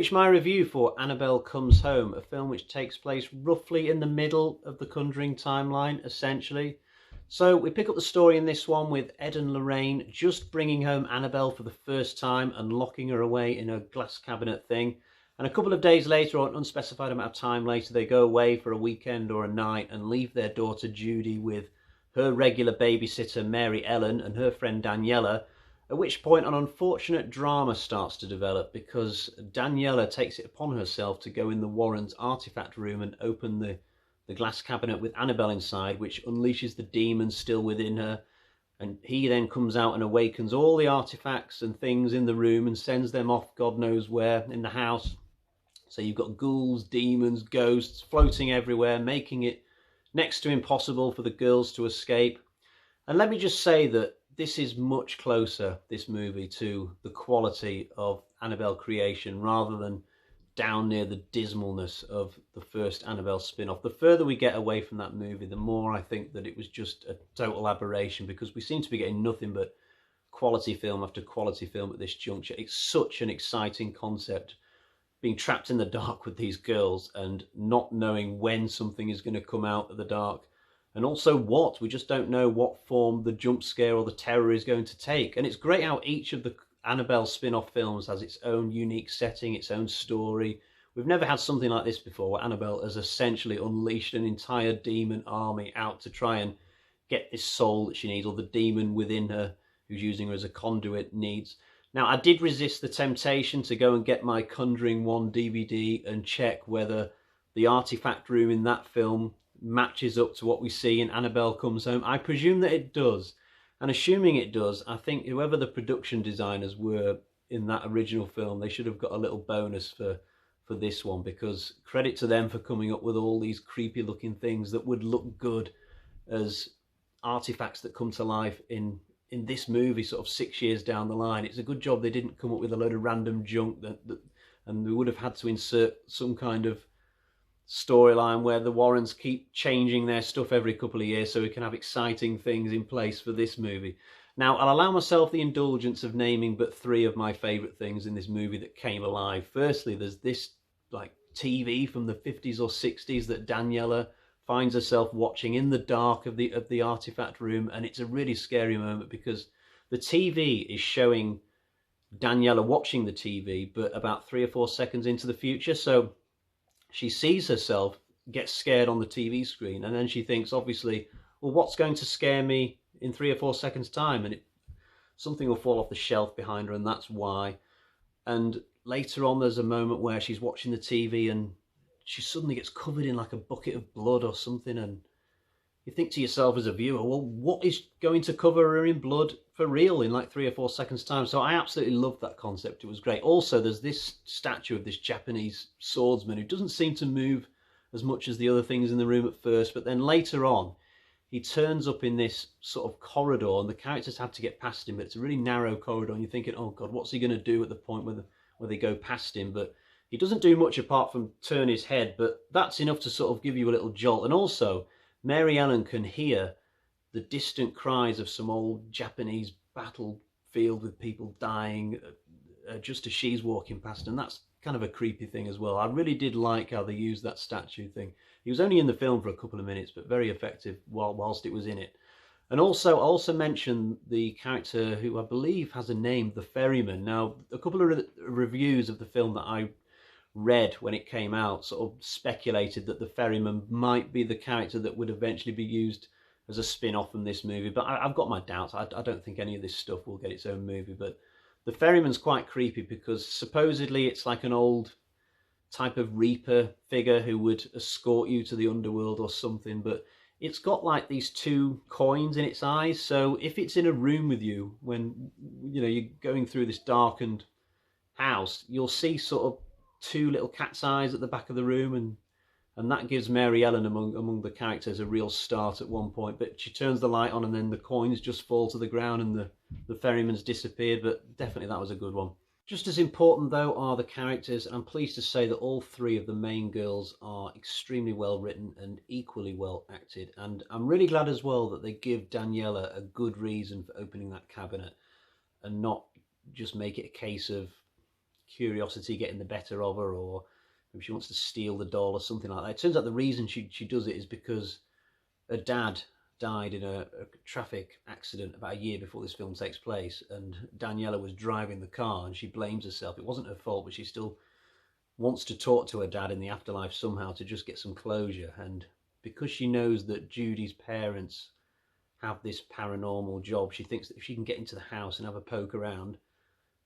reached my review for Annabelle Comes Home, a film which takes place roughly in the middle of the Conjuring timeline, essentially. So we pick up the story in this one with Ed and Lorraine just bringing home Annabelle for the first time and locking her away in a glass cabinet thing. And a couple of days later, or an unspecified amount of time later, they go away for a weekend or a night and leave their daughter Judy with her regular babysitter Mary Ellen and her friend Daniela, at which point an unfortunate drama starts to develop because Daniela takes it upon herself to go in the Warrens' artifact room and open the glass cabinet with Annabelle inside, which unleashes the demons still within her. And he then comes out and awakens all the artifacts and things in the room and sends them off God knows where in the house. So you've got ghouls, demons, ghosts floating everywhere, making it next to impossible for the girls to escape. And let me just say that this is much closer, this movie, to the quality of Annabelle creation rather than down near the dismalness of the first Annabelle spin-off. The further we get away from that movie, the more I think that it was just a total aberration, because we seem to be getting nothing but quality film after quality film at this juncture. It's such an exciting concept, being trapped in the dark with these girls and not knowing when something is going to come out of the dark. And also what, we just don't know what form the jump scare or the terror is going to take. And it's great how each of the Annabelle spin-off films has its own unique setting, its own story. We've never had something like this before, where Annabelle has essentially unleashed an entire demon army out to try and get this soul that she needs, or the demon within her, who's using her as a conduit, needs. Now, I did resist the temptation to go and get my Conjuring 1 DVD and check whether the artifact room in that film matches up to what we see in Annabelle Comes Home. I presume that it does. And assuming it does, I think whoever the production designers were in that original film, they should have got a little bonus for this one, because credit to them for coming up with all these creepy looking things that would look good as artifacts that come to life in this movie sort of 6 years down the line. It's a good job they didn't come up with a load of random junk and we would have had to insert some kind of storyline where the Warrens keep changing their stuff every couple of years so we can have exciting things in place for this movie. Now, I'll allow myself the indulgence of naming but three of my favourite things in this movie that came alive. Firstly, there's this like TV from the 50s or 60s that Daniela finds herself watching in the dark of the artifact room, and it's a really scary moment because the TV is showing Daniela watching the TV, but about 3 or 4 seconds into the future. So she sees herself get scared on the TV screen, and then she thinks, obviously, well, what's going to scare me in 3 or 4 seconds' time? And something will fall off the shelf behind her, and that's why. And later on, there's a moment where she's watching the TV and she suddenly gets covered in like a bucket of blood or something, and you think to yourself as a viewer, well, what is going to cover her in blood for real in like 3 or 4 seconds' time? So I absolutely loved that concept. It was great. Also, there's this statue of this Japanese swordsman who doesn't seem to move as much as the other things in the room at first, but then later on, he turns up in this sort of corridor, and the characters have to get past him, but it's a really narrow corridor, and you're thinking, oh God, what's he going to do at the point where they go past him? But he doesn't do much apart from turn his head, but that's enough to sort of give you a little jolt. And also, Mary Ellen can hear the distant cries of some old Japanese battlefield with people dying just as she's walking past, and that's kind of a creepy thing as well. I really did like how they used that statue thing. He was only in the film for a couple of minutes, but very effective whilst it was in it. And also, I also mentioned the character who I believe has a name, the ferryman. Now, a couple of reviews of the film that I read when it came out sort of speculated that the ferryman might be the character that would eventually be used as a spin-off from this movie, but I've got my doubts. I don't think any of this stuff will get its own movie, but the ferryman's quite creepy because supposedly it's like an old type of reaper figure who would escort you to the underworld or something, but it's got like these two coins in its eyes, so if it's in a room with you when you're going through this darkened house, you'll see sort of two little cat's eyes at the back of the room, and that gives Mary Ellen among the characters a real start at one point. But she turns the light on and then the coins just fall to the ground and the ferryman's disappeared. But definitely that was a good one. Just as important though are the characters, and I'm pleased to say that all three of the main girls are extremely well written and equally well acted, and I'm really glad as well that they give Daniela a good reason for opening that cabinet and not just make it a case of curiosity getting the better of her, or maybe she wants to steal the doll or something like that. It turns out the reason she does it is because her dad died in a traffic accident about a year before this film takes place, and Daniela was driving the car and she blames herself. It wasn't her fault, but she still wants to talk to her dad in the afterlife somehow to just get some closure. And because she knows that Judy's parents have this paranormal job, she thinks that if she can get into the house and have a poke around,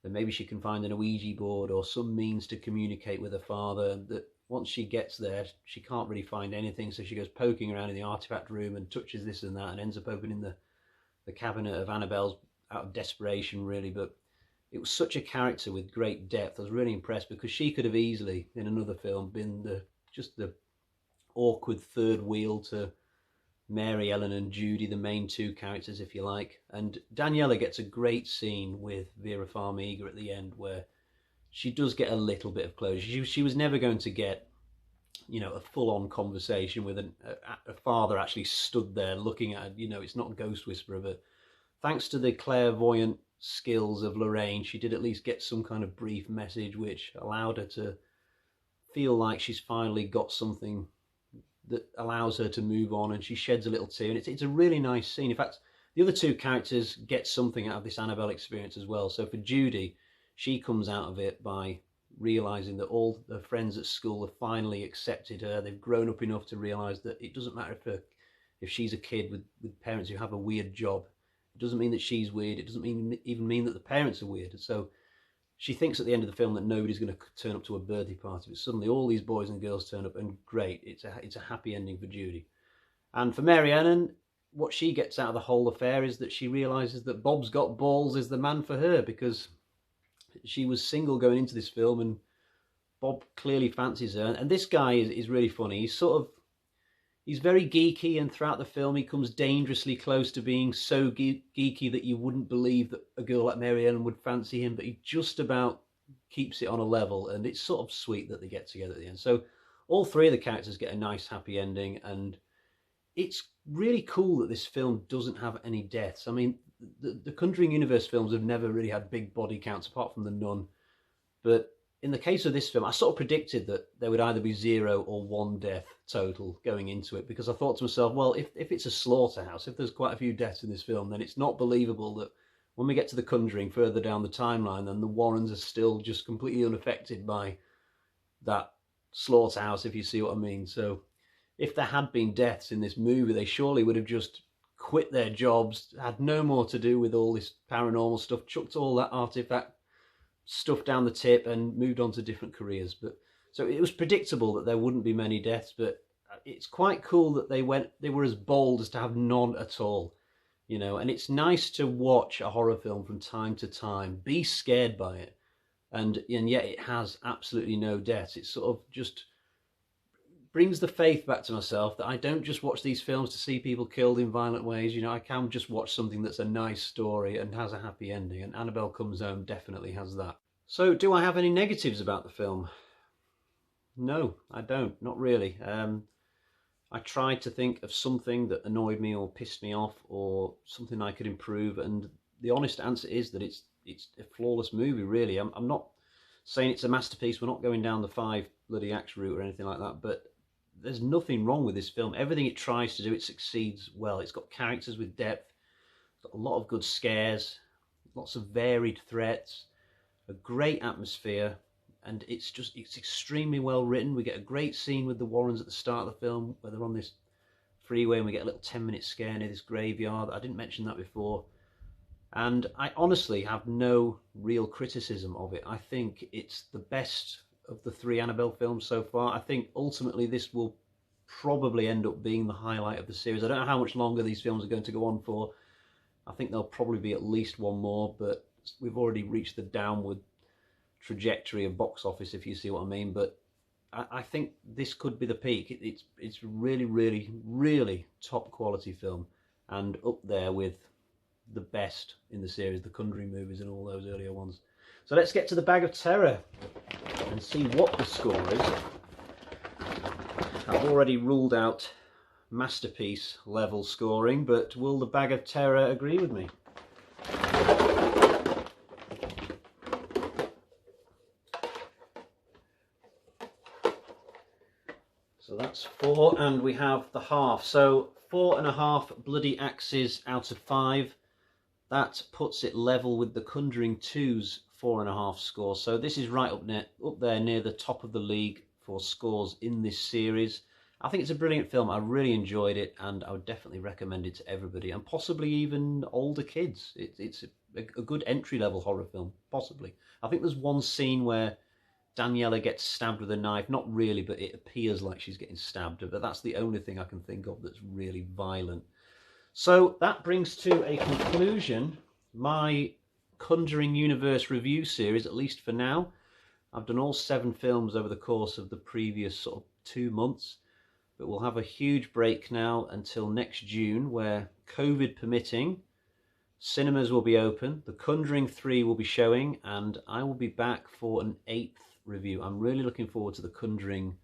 then maybe she can find an Ouija board or some means to communicate with her father. That once she gets there, she can't really find anything, so she goes poking around in the artifact room and touches this and that and ends up opening the cabinet of Annabelle's out of desperation, really. But it was such a character with great depth. I was really impressed because she could have easily, in another film, been just the awkward third wheel to Mary Ellen and Judy, the main two characters, if you like. And Daniela gets a great scene with Vera Farmiga at the end where she does get a little bit of closure. She was never going to get, you know, a full-on conversation with a father actually stood there looking at her. You know, it's not a Ghost Whisperer, but thanks to the clairvoyant skills of Lorraine, she did at least get some kind of brief message which allowed her to feel like she's finally got something that allows her to move on, and she sheds a little tear, and it's a really nice scene. In fact, the other two characters get something out of this Annabelle experience as well. So for Judy, she comes out of it by realising that all her friends at school have finally accepted her. They've grown up enough to realise that it doesn't matter if she's a kid with parents who have a weird job. It doesn't mean that she's weird. It doesn't even mean that the parents are weird. So she thinks at the end of the film that nobody's going to turn up to a birthday party, but suddenly all these boys and girls turn up, and great, it's a happy ending for Judy. And for Mary Ellen, what she gets out of the whole affair is that she realises that Bob's Got Balls is the man for her, because she was single going into this film, and Bob clearly fancies her. And this guy is really funny. He's very geeky, and throughout the film he comes dangerously close to being so geeky that you wouldn't believe that a girl like Mary Ellen would fancy him, but he just about keeps it on a level, and it's sort of sweet that they get together at the end. So all three of the characters get a nice happy ending, and it's really cool that this film doesn't have any deaths. I mean, the Conjuring universe films have never really had big body counts apart from The Nun, but in the case of this film, I sort of predicted that there would either be 0 or 1 death total going into it, because I thought to myself, well, if it's a slaughterhouse, if there's quite a few deaths in this film, then it's not believable that when we get to The Conjuring further down the timeline, then the Warrens are still just completely unaffected by that slaughterhouse, if you see what I mean. So if there had been deaths in this movie, they surely would have just quit their jobs, had no more to do with all this paranormal stuff, chucked all that artifact stuff down the tip and moved on to different careers. But so it was predictable that there wouldn't be many deaths, but it's quite cool that they were as bold as to have none at all, you know. And it's nice to watch a horror film from time to time, be scared by it, and yet it has absolutely no deaths. It sort of just brings the faith back to myself that I don't just watch these films to see people killed in violent ways. You know, I can just watch something that's a nice story and has a happy ending, and Annabelle Comes Home definitely has that. So do I have any negatives about the film? No, I don't, not really. I tried to think of something that annoyed me or pissed me off or something I could improve, and the honest answer is that it's a flawless movie, really. I'm not saying it's a masterpiece. We're not going down the 5 bloody acts route or anything like that, but there's nothing wrong with this film. Everything it tries to do, it succeeds well. It's got characters with depth, it's got a lot of good scares, lots of varied threats, a great atmosphere, and it's extremely well written. We get a great scene with the Warrens at the start of the film where they're on this freeway and we get a little 10-minute scare near this graveyard. I didn't mention that before. And I honestly have no real criticism of it. I think it's the best of the 3 Annabelle films so far. I think ultimately this will probably end up being the highlight of the series. I don't know how much longer these films are going to go on for. I think there'll probably be at least one more, but we've already reached the downward trajectory of box office, if you see what I mean. But I think this could be the peak. It's really, really, really top quality film, and up there with the best in the series, the Conjuring movies and all those earlier ones. So let's get to the Bag of Terror and see what the score is. I've already ruled out masterpiece level scoring, but will the Bag of Terror agree with me? That's 4, and we have the half. So 4.5 bloody axes out of 5. That puts it level with the Conjuring 2's 4.5 score. So this is right up there near the top of the league for scores in this series. I think it's a brilliant film. I really enjoyed it, and I would definitely recommend it to everybody, and possibly even older kids. It's a good entry-level horror film, possibly. I think there's one scene where Daniela gets stabbed with a knife. Not really, but it appears like she's getting stabbed. But that's the only thing I can think of that's really violent. So that brings to a conclusion my Conjuring Universe review series, at least for now. I've done all 7 films over the course of the previous sort of 2 months, but we'll have a huge break now until next June, where, COVID permitting, cinemas will be open, The Conjuring 3 will be showing, and I will be back for an 8th review. I'm really looking forward to The Conjuring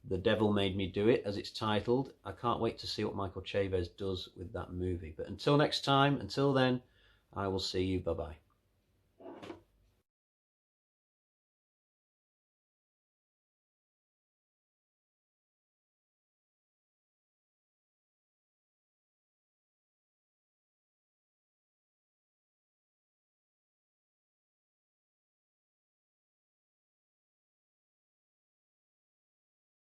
The Devil Made Me Do It, as it's titled. I can't wait to see what Michael Chavez does with that movie. But until next time, until then, I will see you. Bye-bye.